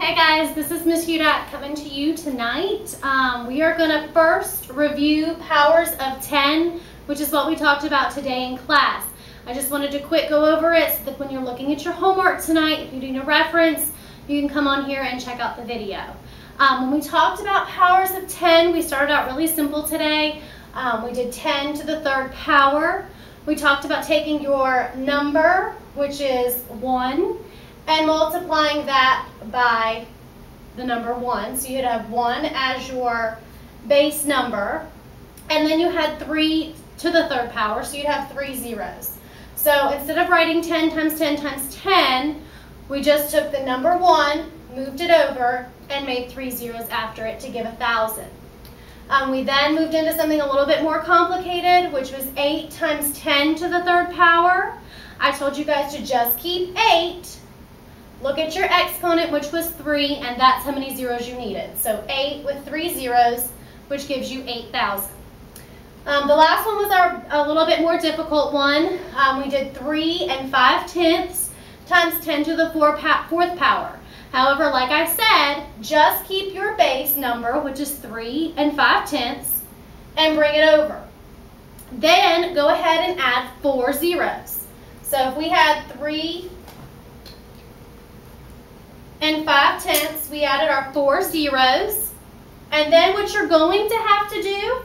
Hey guys, this is Miss Hudak coming to you tonight. We are going to first review powers of 10, which is what we talked about today in class. I just wanted to quick go over it so that when you're looking at your homework tonight, if you're doing a reference, you can come on here and check out the video. When we talked about powers of 10, we started out really simple today. We did 10 to the third power. We talked about taking your number, which is 1, and multiplying that by the number 1. So you'd have 1 as your base number, and then you had 3 to the third power, so you'd have 3 zeros. So instead of writing 10 times 10 times 10, we just took the number 1, moved it over, and made 3 zeros after it to give 1,000. We then moved into something a little bit more complicated, which was 8 times 10 to the third power. I told you guys to just keep 8. Look at your exponent, which was 3, and that's how many zeros you needed. So 8 with 3 zeros, which gives you 8,000. The last one was a little bit more difficult one. We did 3 5/10 times 10 to the fourth power. However, like I said, just keep your base number, which is 3 5/10, and bring it over. Then go ahead and add 4 zeros. So if we had 3 5/10, we added our 4 zeros. And then what you're going to have to do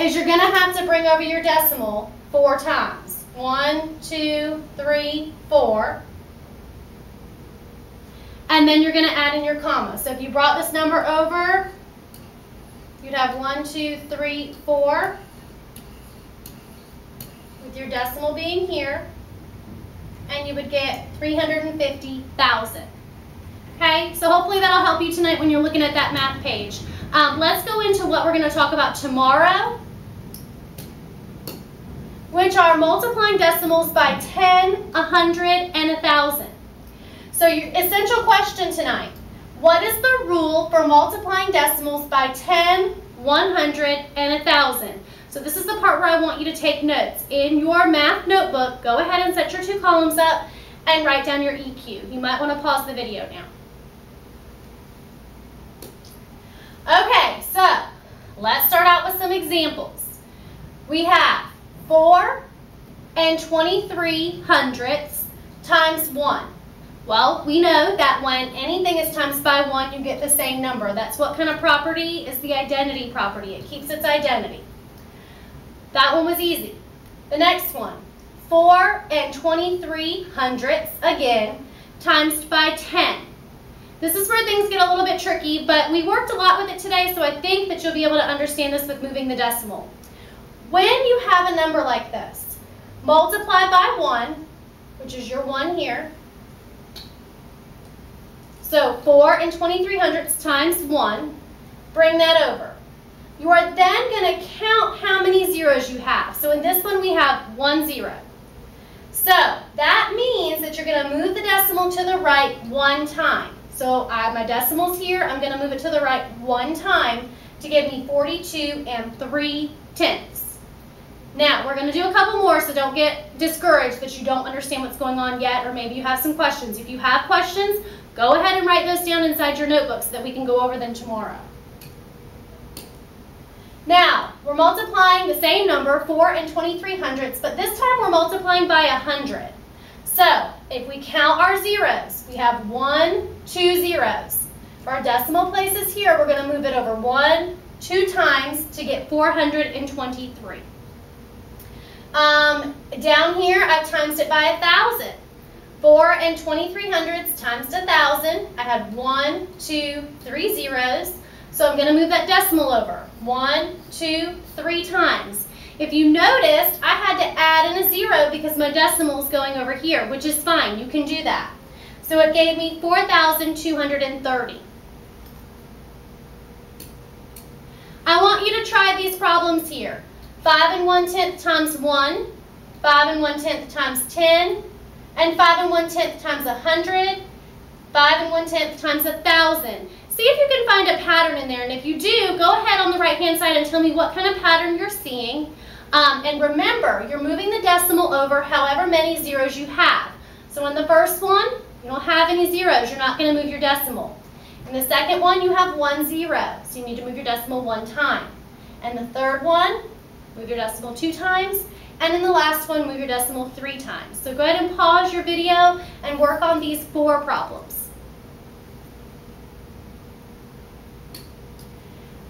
is you're going to have to bring over your decimal 4 times. 1, 2, 3, 4. And then you're going to add in your comma. So if you brought this number over, you'd have 1, 2, 3, 4, with your decimal being here, and you would get 350,000. Okay, so hopefully that'll help you tonight when you're looking at that math page. Let's go into what we're going to talk about tomorrow, which are multiplying decimals by 10, 100, and 1,000. So your essential question tonight, what is the rule for multiplying decimals by 10, 100, and 1,000? So this is the part where I want you to take notes. In your math notebook, go ahead and set your 2 columns up and write down your EQ. You might want to pause the video now. Okay, so let's start out with some examples. We have 4 23/100 times 1. Well, we know that when anything is times by 1, you get the same number. That's what kind of property is the identity property. It keeps its identity. That one was easy. The next one, 4 23/100 again, times by 10. This is where things get a little bit tricky, but we worked a lot with it today, so I think that you'll be able to understand this with moving the decimal. When you have a number like this, multiply by 1, which is your 1 here. So 4 23/100 times 1, bring that over. You are then going to count how many zeros you have. So in this one we have 1 0. So that means that you're going to move the decimal to the right 1 time. So I have my decimals here. I'm going to move it to the right 1 time to give me 42 3/10. Now we're going to do a couple more, so don't get discouraged that you don't understand what's going on yet, or maybe you have some questions. If you have questions, go ahead and write those down inside your notebook so that we can go over them tomorrow. Now, we're multiplying the same number, 4 23/100, but this time we're multiplying by 100. So, if we count our zeros, we have 1, 2 zeros. For our decimal places here, we're going to move it over 1, 2 times to get 423. Down here, I've times it by 1,000. 4 23/100 times 1,000. I had 1, 2, 3 zeros. So I'm going to move that decimal over. 1, 2, 3 times. If you noticed, I had to add in a 0 because my decimal is going over here, which is fine. You can do that. So it gave me 4,230. I want you to try these problems here. 5 1/10 times 1, 5 1/10 times 10, and 5 1/10 times 100, 5 1/10 times 1,000. See if you can find a pattern in there, and if you do, go ahead on the right-hand side and tell me what kind of pattern you're seeing. And remember, you're moving the decimal over however many zeros you have. So in the first one, you don't have have any zeros, you're not going to move your decimal. In the second one, you have 1 0, so you need to move your decimal 1 time. And the third one, move your decimal 2 times. And in the last one, move your decimal 3 times. So go ahead and pause your video and work on these 4 problems.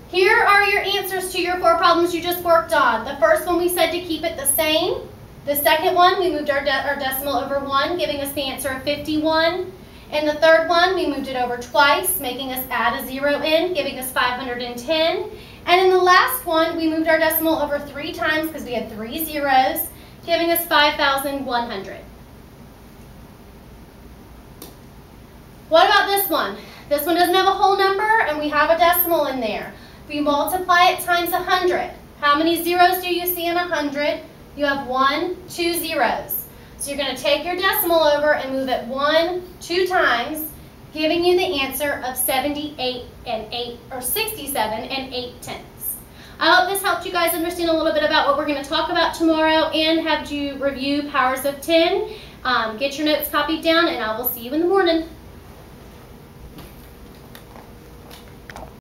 Here are your answers to your 4 problems you just worked on. The first one we said to keep it the same. The second one, we moved our decimal over 1, giving us the answer of 51. In the third one, we moved it over twice, making us add a 0 in, giving us 510. And in the last one, we moved our decimal over 3 times because we had 3 zeros, giving us 5,100. What about this one? This one doesn't have a whole number, and we have a decimal in there. If we multiply it times 100, how many zeros do you see in 100? You have 1, 2 zeros. So you're going to take your decimal over and move it 1, 2 times, giving you the answer of 67 and 8/10. I hope this helped you guys understand a little bit about what we're going to talk about tomorrow and have you review powers of 10. Get your notes copied down, and I will see you in the morning.